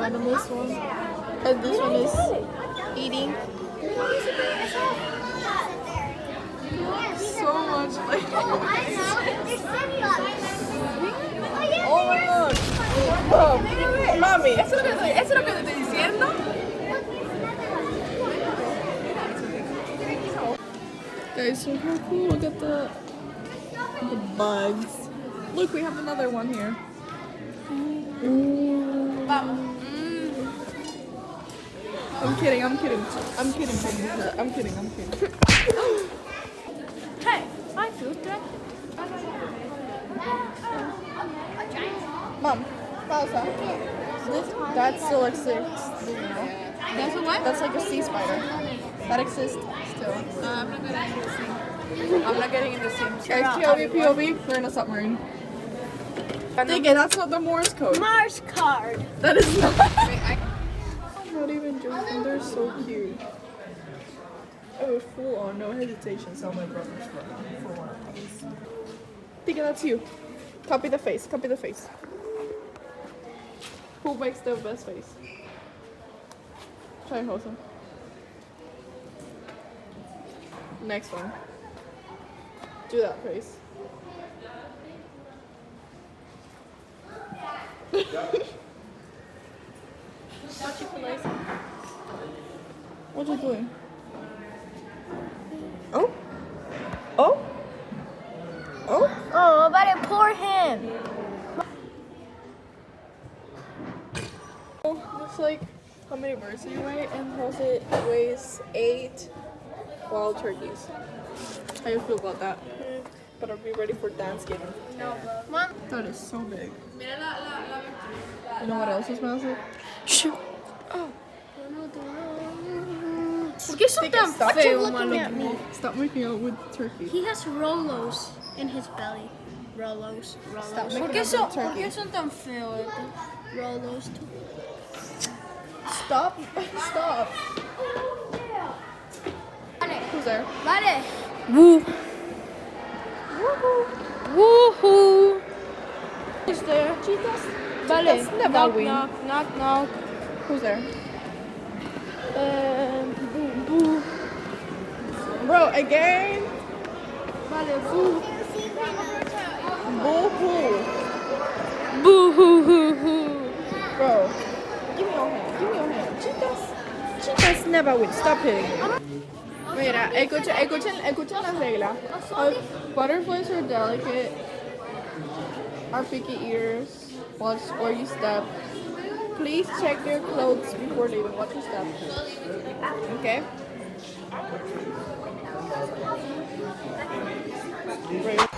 anonymous one. And this one is eating. So much like. Oh my god. Mami. ¿Eso es lo que te estoy diciendo? Guys, so how cool. Look at the bugs. Look, we have another one here. Ooh. I'm kidding. Hey, my food truck. Mom, pausa. That still exists. That's a what? That's like a sea spider. That exists still. I'm not getting in the same. Guys, POV, we're in a submarine. Dig it, that's not the Morse code. Mars card. That is not. I'm not even joking, they're so cute. I would full on, no hesitation, sell my brother's for one of these. Dig it, that's you. Copy the face. Who makes the best face? Try and host him. Next one. Do that face. What you doing? Oh? Oh? Oh? Oh, but it pour him. Looks like how many birds do you weigh? And Jose weighs 8 wild turkeys. How do you feel about that? Better be ready for Thanksgiving. No, Mom. That is so big. You know what else is massive? Shoot. Oh. ¿Por qué son tan Stop feos, looking at mano? me. Stop making out with turkey. He has Rolos in his belly. Rolos. Stop Rolos. making out with turkey. son tan feos? Rolos. Stop. Stop. Who's there? Vale. Woo. Woohoo. Woohoo. Who's there? Chicas. Vale. Chicas never Knock, win. knock, knock, knock. Who's there? Boo, boo. Bro, again? Vale, boo. Boo-hoo. Boo, hoo, hoo, hoo. Bro, give me your hand. Chicas never win. Stop hitting me. Mira, escuchen las reglas. Butterflies are delicate. Are picky ears. Watch where you step. Please check your clothes before leaving. Watch your step. Okay? Right.